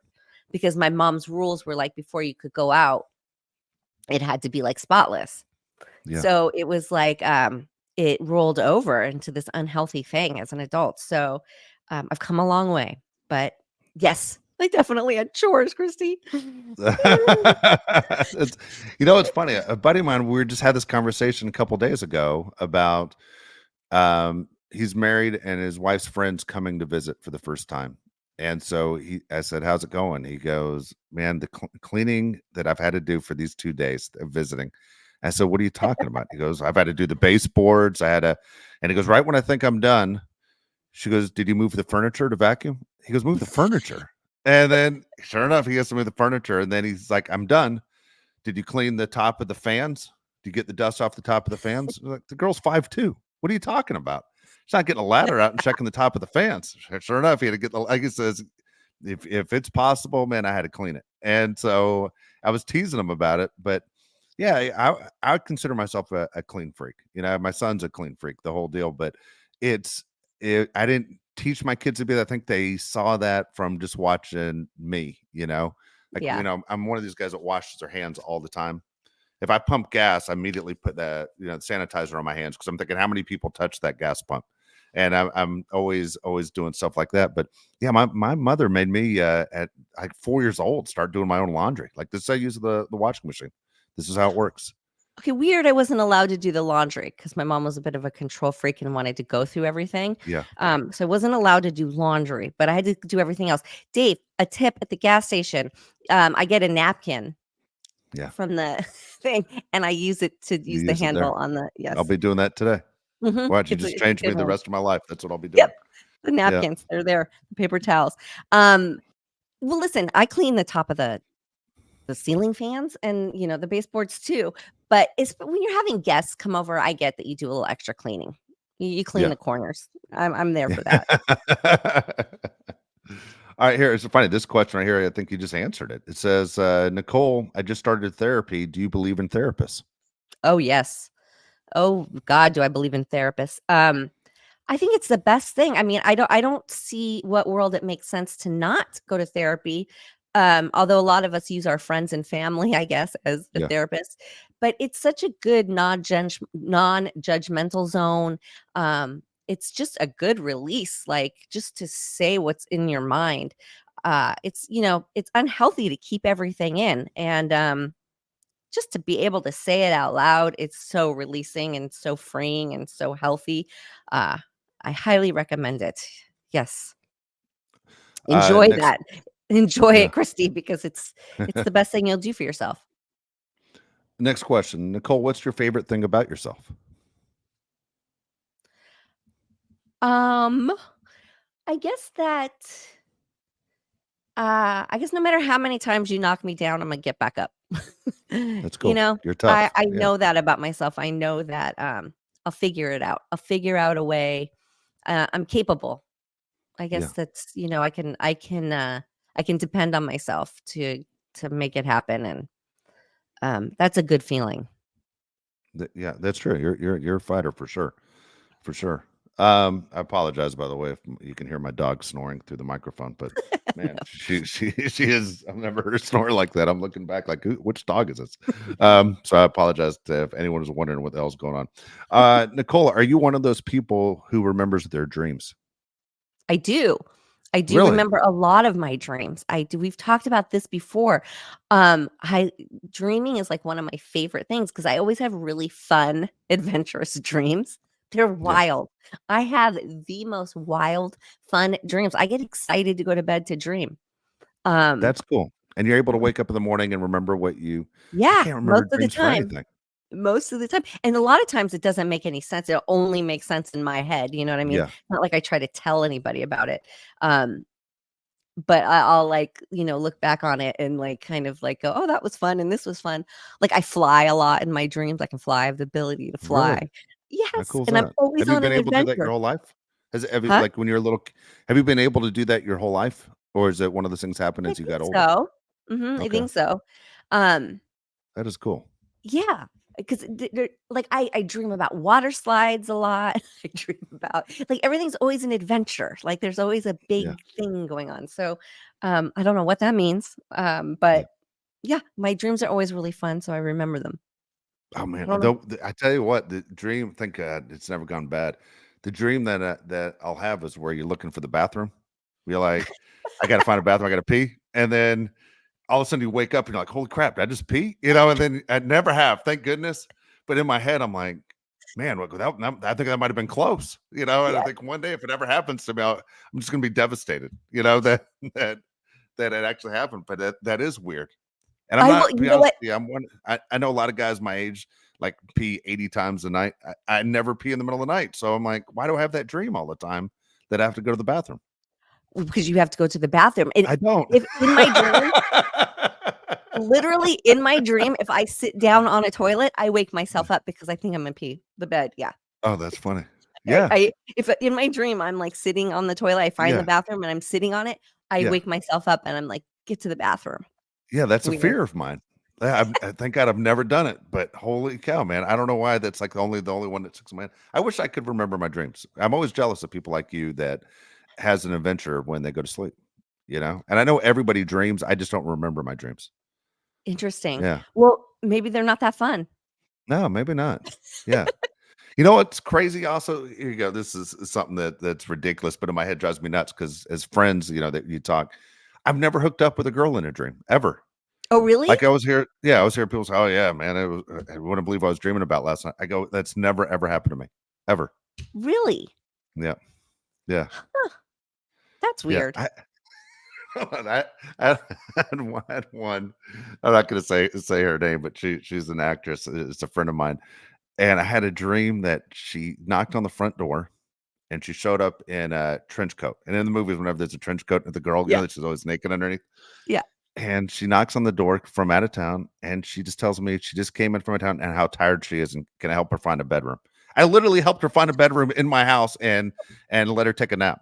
A: because my mom's rules were like before you could go out, it had to be, like, spotless.
B: Yeah.
A: So it was like, it rolled over into this unhealthy thing as an adult. So, I've come a long way, but yes, I definitely had chores, Christy.
B: it's, it's funny. A buddy of mine, we just had this conversation a couple days ago about he's married and his wife's friends coming to visit for the first time. And so I said, how's it going? He goes, man, the cleaning that I've had to do for these 2 days of visiting. I said, what are you talking about? He goes, I've had to do the baseboards. And he goes, right when I think I'm done, she goes, did you move the furniture to vacuum? He goes, move the furniture. And then sure enough, he has to move the furniture. And then he's like, I'm done. Did you clean the top of the fans? Did you get the dust off the top of the fans? Like, the girl's 5'2". What are you talking about? She's not getting a ladder out and checking the top of the fans. Sure enough, he had to get like he says, if it's possible, man, I had to clean it. And so I was teasing him about it, but yeah, I would consider myself a clean freak. My son's a clean freak, the whole deal. But I didn't teach my kids to be that. I think they saw that from just watching me. Like
A: Yeah.
B: I'm one of these guys that washes their hands all the time. if I pump gas, I immediately put the sanitizer on my hands because I'm thinking how many people touch that gas pump, and I'm always doing stuff like that. But yeah, my mother made me at like 4 years old start doing my own laundry. Like this, I use the washing machine. This is how it works.
A: Okay, weird. I wasn't allowed to do the laundry because my mom was a bit of a control freak and wanted to go through everything.
B: Yeah,
A: So I wasn't allowed to do laundry, but I had to do everything else. Dave, a tip at the gas station. I get a napkin
B: yeah.
A: from the thing, and I use it to
B: You
A: use the
B: use it
A: handle
B: there.
A: on the
B: I'll
A: yes.
B: be doing that today. Watch, you just
A: It's a
B: changed me
A: good
B: the
A: one.
B: rest of my life. That's what I'll be doing.
A: Yep, the
B: Yeah,
A: napkins, they're there, the paper towels. Um, well, listen, I clean the top of the ceiling fans and, the baseboards too, but it's when you're having guests come over, I get that you do a little extra cleaning. You clean
B: yeah.
A: the corners. I'm there for that.
B: All right, here it's funny. This question right here, I think you just answered it. It says, Nicole, I just started therapy. Do you believe in therapists?
A: Oh, yes. Oh god, do I believe in therapists. I think it's the best thing. I mean, I don't see what world it makes sense to not go to therapy. Although a lot of us use our friends and family, I guess, as a
B: Yeah,
A: therapist. But it's such a good non-judgmental zone. It's just a good release, like just to say what's in your mind. It's unhealthy to keep everything in. And just to be able to say it out loud, it's so releasing and so freeing and so healthy. Uh, I highly recommend it. Yes. Enjoy
B: next,
A: that. Enjoy
B: yeah.
A: it, Christy, because it's the best thing you'll do for yourself.
B: Next question, Nicole. What's your favorite thing about yourself?
A: Um, I guess that I guess no matter how many times you knock me down, I'm gonna get back up.
B: That's
A: You
B: cool.
A: know,
B: You're
A: I
B: tough.
A: I
B: Yeah,
A: know that about myself. I know that I'll figure it out. I'll figure out a way. I'm capable. I
B: yeah.
A: guess that's, I can depend on myself to make it happen, and that's a good feeling.
B: Yeah, that's true. You're a fighter for sure. For sure. I apologize by the way if you can hear my dog snoring through the microphone, but man, she is. I've never heard her snore like that. I'm looking back like, which dog is this? So I apologize if anyone is wondering what the hell's going on. Nicole, are you one of those people who remembers their dreams?
A: I do. I do
B: Really?
A: remember a lot of my dreams. I do. We've talked about this before. I Dreaming is like one of my favorite things because I always have really fun, adventurous dreams. They're
B: Yeah,
A: wild. I have the most wild, fun dreams. I get excited to go to bed to dream. Um,
B: that's cool. And you're able to wake up in the morning and remember what you. I
A: yeah,
B: can't remember
A: most of the
B: dreams for
A: time.
B: anything.
A: Most of the time, and a lot of times it doesn't make any sense. It only makes sense in my head, you know what I mean?
B: Yeah,
A: Not like I try to tell anybody about it. Um, but I'll, like, look back on it and, like, kind of, like, go, "Oh, that was fun, and this was fun." Like, I fly a lot in my dreams. I can fly. I have the ability to
B: really.
A: fly.
B: How
A: Yes,
B: cool is
A: and I'm
B: that?
A: always
B: Have you
A: on
B: been
A: an
B: able to do that your
A: adventure.
B: whole life? Have you
A: Huh?
B: like when you're a little have you been able to do that your whole life? Or is it one of those things happen
A: I
B: as you
A: think
B: got older?
A: so. I
B: Okay.
A: think so. Um
B: That is cool.
A: Yeah, because like, I dream about water slides a lot. I dream about like, everything's always an adventure, like, there's always a
B: Yeah.
A: big thing going on, so, I don't know what that means,
B: Yeah.
A: but, yeah, my dreams are always really fun, so I remember them.
B: Oh
A: I
B: man,
A: don't know.
B: though I tell you what, the dream, thank God it's never gone bad. The dream that I'll have is where you're looking for the bathroom. You're like, I gotta find a bathroom, I gotta pee. And then all of a sudden you wake up and you're like, holy crap, did I just pee? And then I never have, thank goodness. But in my head, I'm like, man, I think that might have been close, and I
A: Yeah,
B: think one day if it ever happens to me, I'm just gonna be devastated, that that it actually happened. But that is weird. And I'm
A: I will
B: not, to
A: you
B: be
A: know
B: honest
A: what?
B: with you, I know a lot of guys my age like pee 80 times a night. I never pee in the middle of the night. So I'm like, why do I have that dream all the time that I have to go to the bathroom?
A: Because you have to go to the bathroom, and
B: I don't.
A: if in my dream literally in my dream, if I sit down on a toilet, I wake
B: Yeah.
A: myself up because I think I'm gonna pee the bed, yeah.
B: Oh, that's funny.
A: I
B: Yeah.
A: I if in my dream, I'm, like, sitting on the toilet, I find the
B: Yeah.
A: bathroom and I'm sitting on it, I
B: Yeah.
A: wake myself up and I'm like, "Get to the bathroom."
B: Yeah. That's a
A: Weird.
B: fear of mine. Thank God I've never done it, but holy cow, man. I don't know why that's like the only one that sticks in my head. I wish I could remember my dreams. I'm always jealous of people like you that has an adventure when they go to sleep. And I know everybody dreams. I just don't remember my dreams.
A: Interesting.
B: Yeah.
A: Well, maybe they're not that fun.
B: No, maybe not. Yeah. You know what's crazy also? Here you go. This is something that's ridiculous, but in my head drives me nuts because as friends, that you talk, I've never hooked up with a girl in a dream ever.
A: Oh, really?
B: Like I was here. People say, "Oh yeah, man, I wouldn't believe I was dreaming about last night." I go, "That's never ever happened to me, ever."
A: Really?
B: Yeah, yeah,
A: Huh, that's
B: yeah.
A: weird.
B: I had one. I'm not going to say her name, but she's an actress. It's a friend of mine, and I had a dream that she knocked on the front door and she showed up in a trench coat. And in the movies, whenever there's a trench coat, the girl,
A: Yeah.
B: that she's always naked underneath.
A: Yeah.
B: And she knocks on the door from out of town, and she just tells me she just came in from out of town and how tired she is, and can I help her find a bedroom? I literally helped her find a bedroom in my house and let her take a nap.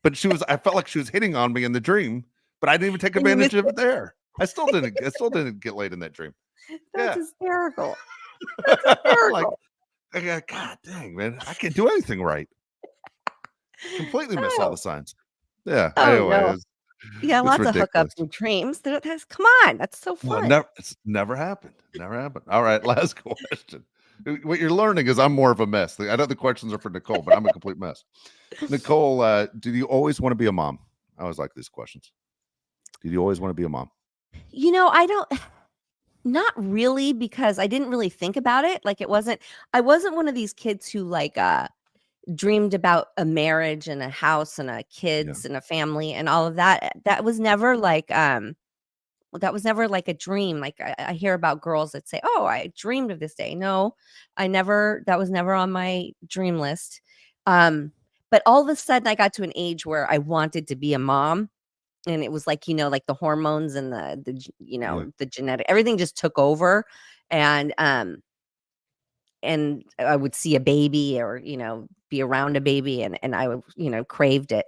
B: But I felt like she was hitting on me in the dream, but I didn't even take
A: And you
B: advantage
A: missed
B: of
A: it.
B: it there. I still didn't get laid in that dream.
A: That's
B: Yeah.
A: hysterical. That's
B: Like,
A: hysterical.
B: God dang, man, I can't do anything right. Completely miss all
A: Oh,
B: the signs. Yeah.
A: oh
B: Anyway,
A: no. Yeah,
B: it's
A: lots of hookups
B: ridiculous.
A: and dreams. That's come on, that's so
B: Well,
A: fun.
B: it's never happened. Never happened. All right, last question. What you're learning is I'm more of a mess. I know the questions are for Nicole, but I'm a complete mess. Nicole, do you always want to be a mom? I always like these questions. Did you always want to be a mom?
A: I don't not really because I didn't really think about it. Like I wasn't one of these kids who dreamed about a marriage and a house and a
B: Yeah.
A: kids and a family and all of that. That was never that was never like a dream. Like I hear about girls that say, "Oh, I dreamed of this day." No, I never. That was never on my dream list. Um, but all of a sudden, I got to an age where I wanted to be a mom, and it was like like the hormones and
B: Yeah.
A: the genetic everything just took over, and I would see a baby or be around a baby, and I would craved it.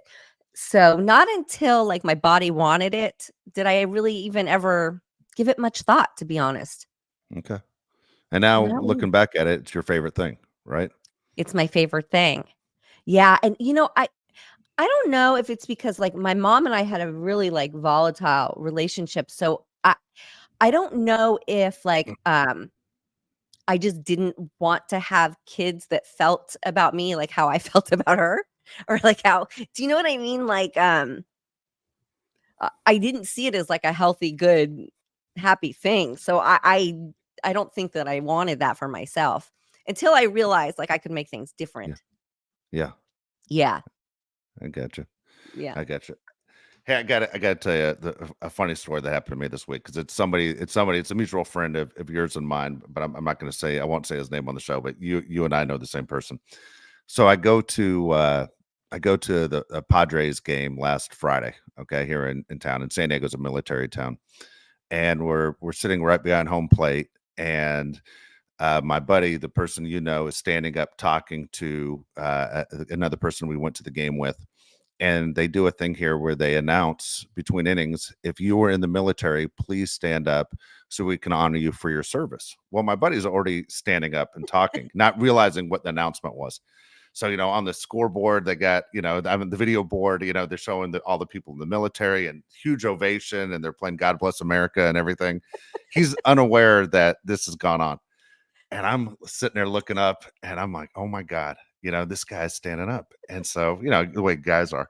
A: So not until like my body wanted it did I really even ever give it much thought, to be honest.
B: Okay. And now
A: Not really.
B: looking back at it, it's your favorite thing, right?
A: It's my favorite thing. Yeah, and I don't know if it's because like my mom and I had a really like volatile relationship. So I don't know if I just didn't want to have kids that felt about me like how I felt about her, or like how do you know what I mean? I didn't see it as like a healthy, good, happy thing. So I don't think that I wanted that for myself until I realized like I could make things
B: Yeah.
A: different.
B: Yeah.
A: Yeah.
B: I got you.
A: Yeah.
B: I got you. Hey, I got to tell you a funny story that happened to me this week because it's a mutual friend of yours and mine, but I'm not going to I won't say his name on the show, but you and I know the same person. So I go to the Padres game last Friday, okay, here in town. And San Diego's a military town, and we're sitting right behind home plate, and my buddy, the person is standing up talking to another person we went to the game with, and they do a thing here where they announce between innings, if you were in the military, please stand up so we can honor you for your service. Well, my buddy's already standing up and talking, not realizing what the announcement was. So, on the scoreboard, they got, the video board, they're showing all the people in the military and huge ovation, and they're playing God Bless America and everything. He's unaware that this has gone on. And I'm sitting there looking up, and I'm like, oh my God, this guy's standing up. And so, the way guys are.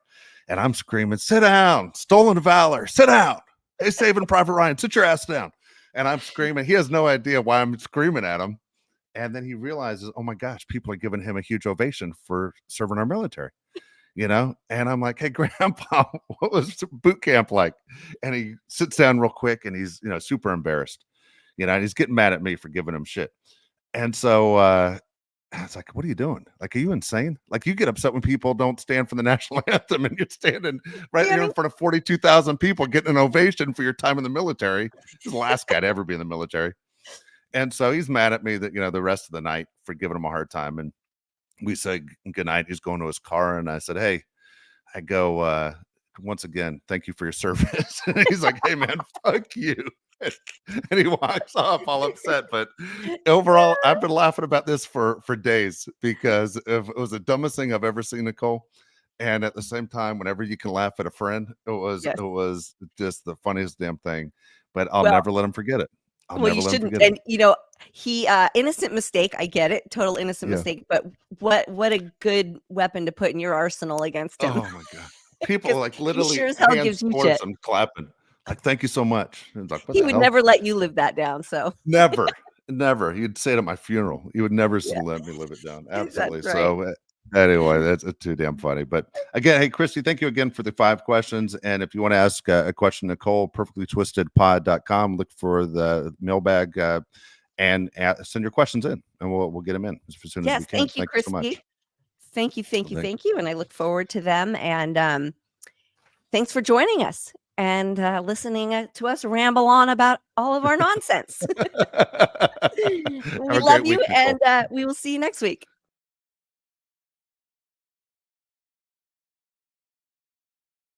B: And I'm screaming, sit down, stolen valor, sit down. Hey, Saving Private Ryan, sit your ass down. And I'm screaming. He has no idea why I'm screaming at him. And then he realizes, oh my gosh, people are giving him a huge ovation for serving our military. And I'm like, hey, Grandpa, what was boot camp like? And he sits down real quick, and he's, super embarrassed, and he's getting mad at me for giving him shit. And so I was like, what are you doing? Like, are you insane? Like, you get upset when people don't stand for the national anthem, and you're standing right
A: Yeah, I
B: there
A: mean,
B: in front of 42,000 people getting an ovation for your time in the military. He's the last guy to ever be in the military. And so he's mad at me that, the rest of the night for giving him a hard time. And we said goodnight. He's going to his car. And I said, hey, I go, once again, thank you for your service. And he's like, hey, man, fuck you. And he walks off all upset. But overall, I've been laughing about this for days because it was the dumbest thing I've ever seen, Nicole. And at the same time, whenever you can laugh at a friend, it
A: yes.
B: was just the funniest damn thing. But I'll
A: Well,
B: never let him forget it. I'll
A: Well, you
B: never let him
A: shouldn't,
B: forget it.
A: and, he, innocent mistake, I get it, total innocent
B: Yeah.
A: mistake, but what a good weapon to put in your arsenal against him,
B: Oh my god. People
A: 'cause
B: like
A: he
B: literally
A: sure as hell
B: hands
A: gives you
B: towards
A: shit.
B: him clapping. Like, "Thank you so much." And it's like, "What
A: He
B: the
A: would
B: hell?"
A: never let you live that down, so
B: Never, never. He'd say it at my funeral. He would never
A: yeah,
B: let me live it down.
A: that's
B: Absolutely.
A: right.
B: So, anyway, that's too damn funny. But again, hey, Christy, thank you again for the 5 questions. And if you want to ask a question, Nicole, perfectlytwistedpod.com, look for the mailbag and send your questions in, and we'll get them in as soon as we
A: Yes,
B: can.
A: thank you,
B: Thank you so much.
A: Christy. Thank you, thank you,
B: Thank
A: thank you, and I look forward to them, and, thanks for joining us and, listening, to us ramble on about all of our nonsense.
B: Have
A: We
B: a
A: love
B: great
A: you,
B: week, Nicole.
A: and, we will see you next week.